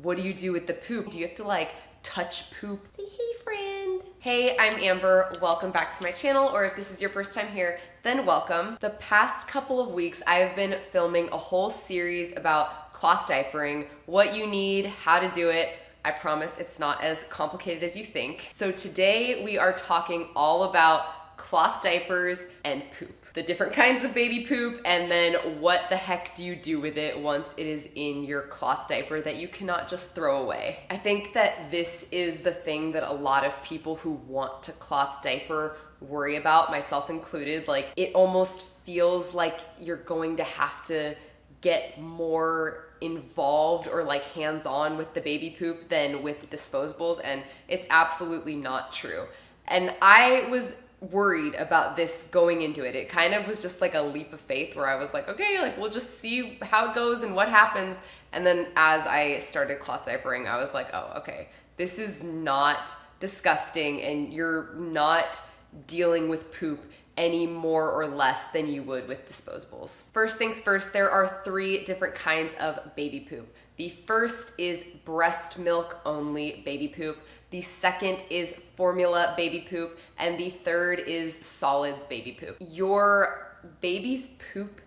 what do you do with the poop? Do you have to like touch poop? Say, hey friend. Hey, I'm Amber. Welcome back to my channel, or if this is your first time here, then welcome. The past couple of weeks, I have been filming a whole series about cloth diapering, what you need, how to do it. I promise it's not as complicated as you think. So today we are talking all about cloth diapers and poop. The different kinds of baby poop, and then what the heck do you do with it once it is in your cloth diaper that you cannot just throw away. I think that this is the thing that a lot of people who want to cloth diaper worry about, myself included. Like, it almost feels like you're going to have to get more involved or like hands-on with the baby poop than with the disposables, and it's absolutely not true. And I was worried about this going into it. It kind of was just like a leap of faith where I was like, okay, like we'll just see how it goes and what happens. And then as I started cloth diapering, I was like, oh, okay, this is not disgusting, and you're not dealing with poop any more or less than you would with disposables. First things first, there are 3 different kinds of baby poop. The first is breast milk only baby poop. The second is formula baby poop, and the third is solids baby poop. Your baby's poop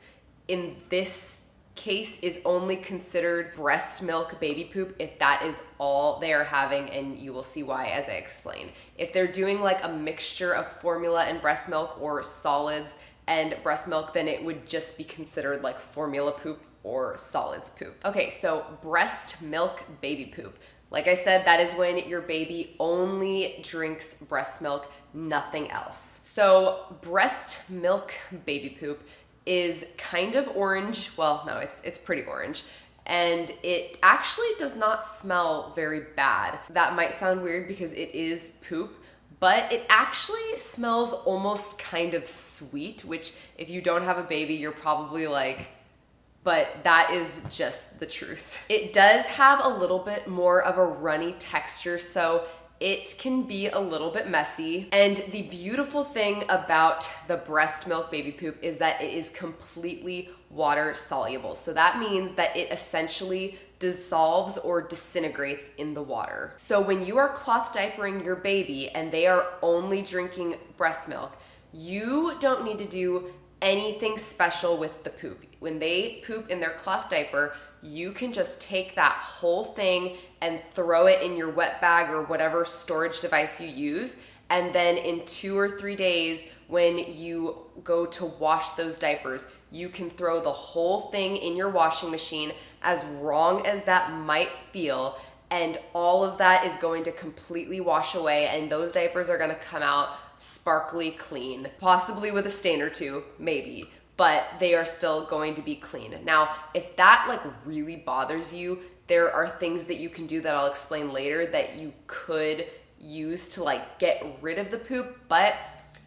in this case is only considered breast milk baby poop if that is all they are having, and you will see why as I explain. If they're doing like a mixture of formula and breast milk or solids and breast milk, then it would just be considered like formula poop or solids poop. Okay, so breast milk baby poop. Like I said, that is when your baby only drinks breast milk, nothing else. So breast milk baby poop is kind of orange. Well, no, it's pretty orange. And it actually does not smell very bad. That might sound weird because it is poop, but it actually smells almost kind of sweet, which if you don't have a baby, you're probably like, but that is just the truth. It does have a little bit more of a runny texture, so it can be a little bit messy. And the beautiful thing about the breast milk baby poop is that it is completely water soluble. So that means that it essentially dissolves or disintegrates in the water. So when you are cloth diapering your baby and they are only drinking breast milk, you don't need to do anything special with the poop. When they poop in their cloth diaper, you can just take that whole thing and throw it in your wet bag or whatever storage device you use. And then in 2 or 3 days, when you go to wash those diapers, you can throw the whole thing in your washing machine, as wrong as that might feel. And all of that is going to completely wash away, and those diapers are gonna come out sparkly clean, possibly with a stain or two, maybe, but they are still going to be clean. Now, if that like really bothers you, there are things that you can do that I'll explain later that you could use to like get rid of the poop. But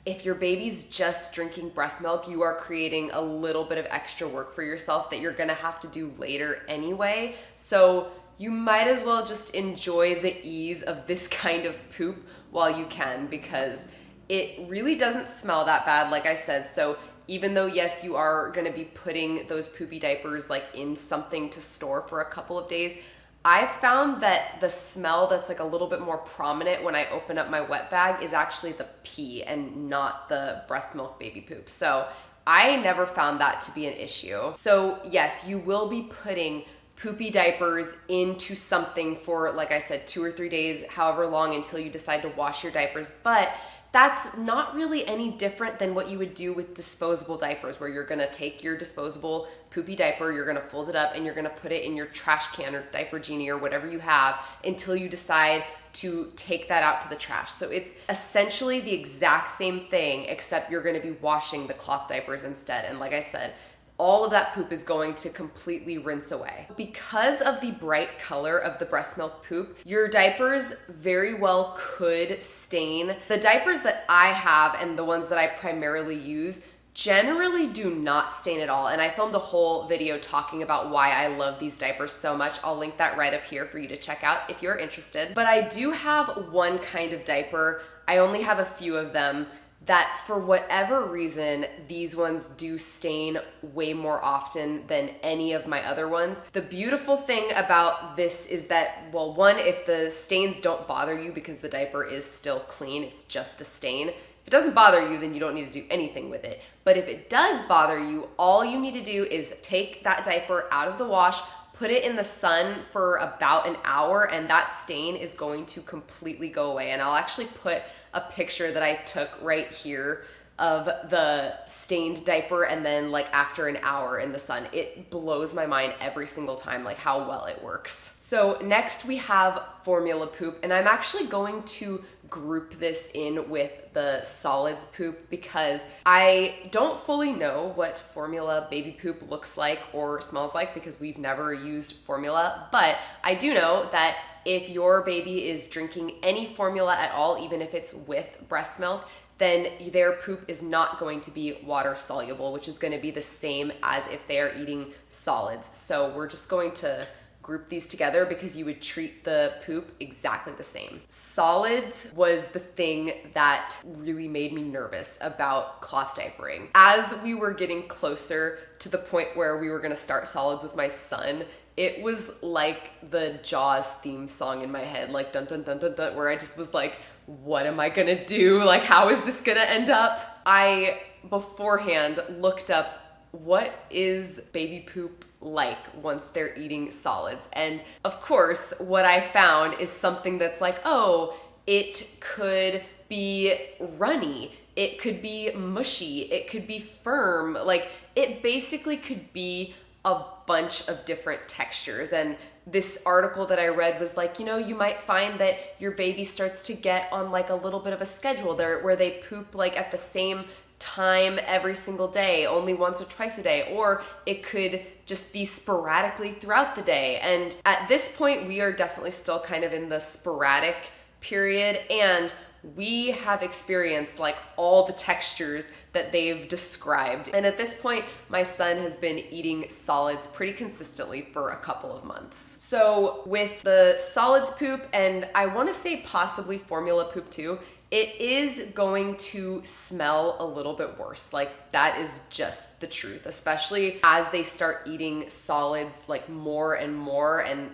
if your baby's just drinking breast milk, you are creating a little bit of extra work for yourself that you're gonna have to do later anyway. So you might as well just enjoy the ease of this kind of poop while you can, because it really doesn't smell that bad, like I said. So even though, yes, you are gonna be putting those poopy diapers like in something to store for a couple of days, I've found that the smell that's like a little bit more prominent when I open up my wet bag is actually the pee and not the breast milk baby poop. So I never found that to be an issue. So yes, you will be putting poopy diapers into something for, like I said, 2 or 3 days, however long until you decide to wash your diapers. But that's not really any different than what you would do with disposable diapers, where you're gonna take your disposable poopy diaper, you're gonna fold it up, and you're gonna put it in your trash can or diaper genie or whatever you have until you decide to take that out to the trash. So it's essentially the exact same thing, except you're gonna be washing the cloth diapers instead. And like I said, all of that poop is going to completely rinse away. Because of the bright color of the breast milk poop, your diapers very well could stain. The diapers that I have and the ones that I primarily use generally do not stain at all. And I filmed a whole video talking about why I love these diapers so much. I'll link that right up here for you to check out if you're interested. But I do have one kind of diaper. I only have a few of them that for whatever reason, these ones do stain way more often than any of my other ones. The beautiful thing about this is that, well, one, if the stains don't bother you because the diaper is still clean, it's just a stain. If it doesn't bother you, then you don't need to do anything with it. But if it does bother you, all you need to do is take that diaper out of the wash, put it in the sun for about an hour, and that stain is going to completely go away. And I'll actually put a picture that I took right here of the stained diaper and then like after an hour in the sun. It blows my mind every single time, like how well it works. So next we have formula poop, and I'm actually going to group this in with the solids poop because I don't fully know what formula baby poop looks like or smells like because we've never used formula, but I do know that if your baby is drinking any formula at all, even if it's with breast milk, then their poop is not going to be water soluble, which is going to be the same as if they are eating solids. So we're just going to group these together because you would treat the poop exactly the same. Solids was the thing that really made me nervous about cloth diapering. As we were getting closer to the point where we were gonna start solids with my son, it was like the Jaws theme song in my head, like dun dun dun dun dun, where I just was like, what am I gonna do? Like, how is this gonna end up? I beforehand looked up what is baby poop like once they're eating solids. And of course, what I found is something that's like, oh, it could be runny, it could be mushy, it could be firm. Like, it basically could be a bunch of different textures. And this article that I read was like, you know, you might find that your baby starts to get on like a little bit of a schedule there where they poop like at the same time every single day, only once or twice a day, or it could just be sporadically throughout the day. And at this point, we are definitely still kind of in the sporadic period, and we have experienced like all the textures that they've described. And at this point, my son has been eating solids pretty consistently for a couple of months. So with the solids poop, and I want to say possibly formula poop too, it is going to smell a little bit worse. Like, that is just the truth, especially as they start eating solids like more and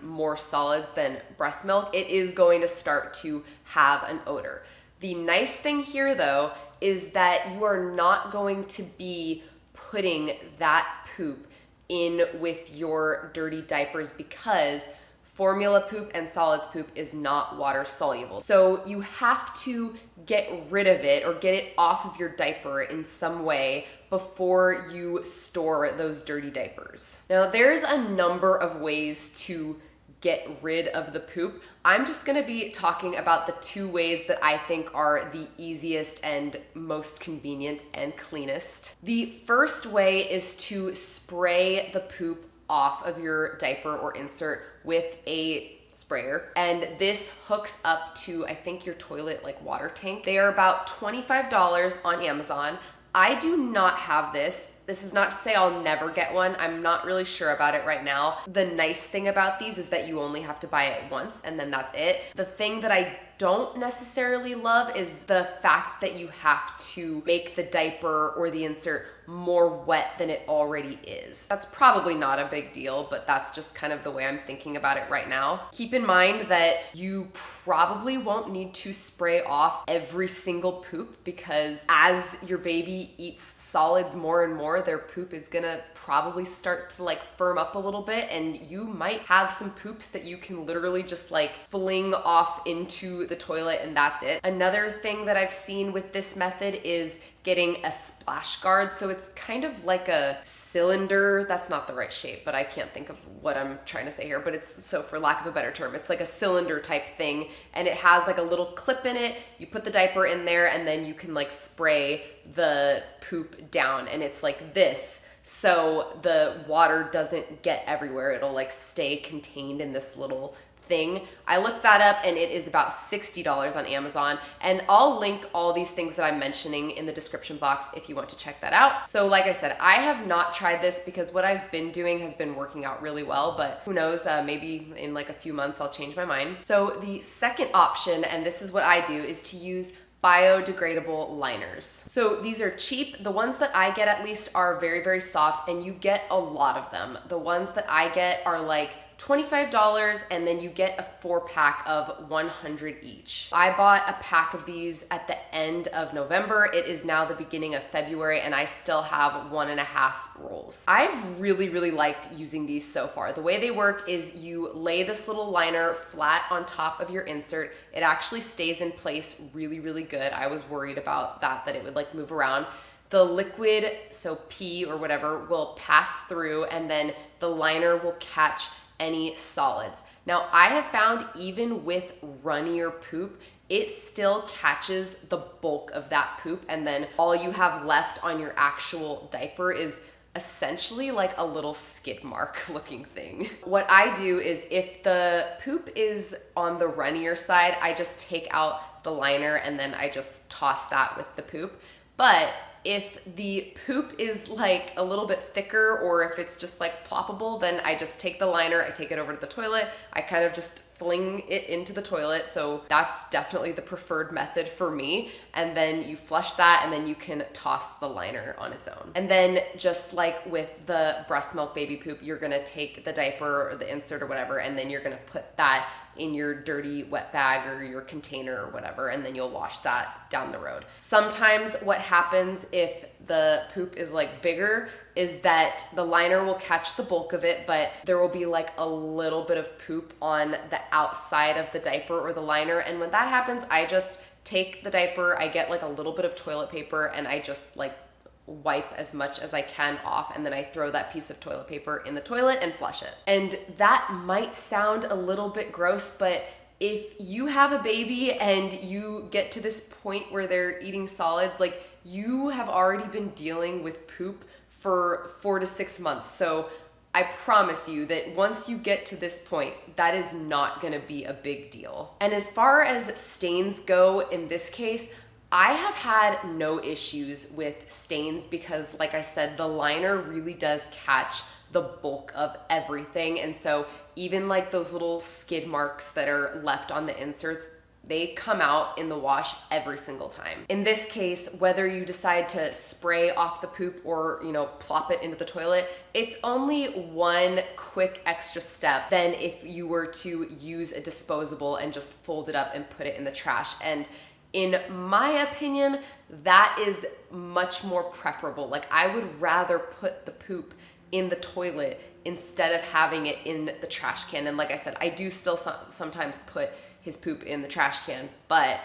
more solids than breast milk. It is going to start to have an odor. The nice thing here though is that you are not going to be putting that poop in with your dirty diapers because formula poop and solids poop is not water soluble. So you have to get rid of it or get it off of your diaper in some way before you store those dirty diapers. Now, there's a number of ways to get rid of the poop. I'm just gonna be talking about the two ways that I think are the easiest and most convenient and cleanest. The first way is to spray the poop off of your diaper or insert with a sprayer, and this hooks up to, I think, your toilet like water tank. They are about $25 on Amazon. I do not have this. This is not to say I'll never get one. I'm not really sure about it right now. The nice thing about these is that you only have to buy it once and then that's it. The thing that I don't necessarily love is the fact that you have to make the diaper or the insert more wet than it already is. That's probably not a big deal, but that's just kind of the way I'm thinking about it right now. Keep in mind that you probably won't need to spray off every single poop because as your baby eats solids more and more, their poop is gonna probably start to like firm up a little bit, and you might have some poops that you can literally just like fling off into the toilet and that's it. Another thing that I've seen with this method is getting a splash guard. So it's kind of like a cylinder. That's not the right shape, but I can't think of what I'm trying to say here, but it's, so for lack of a better term, it's like a cylinder type thing, and it has like a little clip in it. You put the diaper in there and then you can like spray the poop down, and it's like this. So the water doesn't get everywhere. It'll like stay contained in this little thing. I looked that up and it is about $60 on Amazon, and I'll link all these things that I'm mentioning in the description box if you want to check that out. So like I said, I have not tried this because what I've been doing has been working out really well, but who knows, maybe in like a few months I'll change my mind. So the second option, and this is what I do, is to use biodegradable liners. So these are cheap. The ones that I get at least are very, very soft, and you get a lot of them. The ones that I get are like $25, and then you get a 4-pack of 100 each. I bought a pack of these at the end of November. It is now the beginning of February, and I still have 1.5 rolls. I've really, really liked using these so far. The way they work is you lay this little liner flat on top of your insert. It actually stays in place really, really good. I was worried about that it would like move around. The liquid, so pee or whatever, will pass through, and then the liner will catch any solids. Now, I have found even with runnier poop, it still catches the bulk of that poop, and then all you have left on your actual diaper is essentially like a little skid mark looking thing. What I do is if the poop is on the runnier side, I just take out the liner and then I just toss that with the poop. But if the poop is like a little bit thicker, or if it's just like ploppable, then I just take the liner, I take it over to the toilet, I kind of just fling it into the toilet. So that's definitely the preferred method for me. And then you flush that, and then you can toss the liner on its own. And then just like with the breast milk baby poop, you're gonna take the diaper or the insert or whatever, and then you're gonna put that in your dirty wet bag or your container or whatever, and then you'll wash that down the road. Sometimes what happens if the poop is like bigger is that the liner will catch the bulk of it, but there will be like a little bit of poop on the outside of the diaper or the liner. And when that happens, I just take the diaper, I get like a little bit of toilet paper, and I just like wipe as much as I can off, and then I throw that piece of toilet paper in the toilet and flush it. And that might sound a little bit gross, but if you have a baby and you get to this point where they're eating solids, like you have already been dealing with poop for 4 to 6 months. So I promise you that once you get to this point, that is not gonna be a big deal. And as far as stains go in this case, I have had no issues with stains because, like I said, the liner really does catch the bulk of everything. And so even like those little skid marks that are left on the inserts, they come out in the wash every single time. In this case, whether you decide to spray off the poop or, plop it into the toilet, it's only one quick extra step than if you were to use a disposable and just fold it up and put it in the trash. And in my opinion, that is much more preferable. Like, I would rather put the poop in the toilet instead of having it in the trash can. And like I said, I do still sometimes put his poop in the trash can, but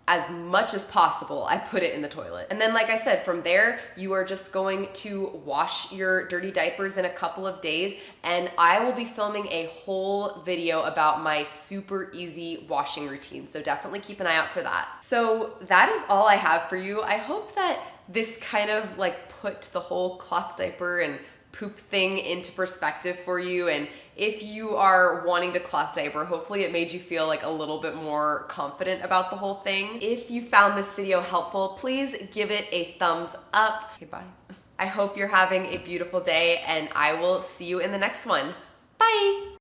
as much as possible, I put it in the toilet. And then, like I said, from there, you are just going to wash your dirty diapers in a couple of days, and I will be filming a whole video about my super easy washing routine, so definitely keep an eye out for that. So that is all I have for you. I hope that this kind of like put the whole cloth diaper and poop thing into perspective for you. And if you are wanting to cloth diaper, hopefully it made you feel like a little bit more confident about the whole thing. If you found this video helpful, please give it a thumbs up. Okay, bye. I hope you're having a beautiful day, and I will see you in the next one. Bye.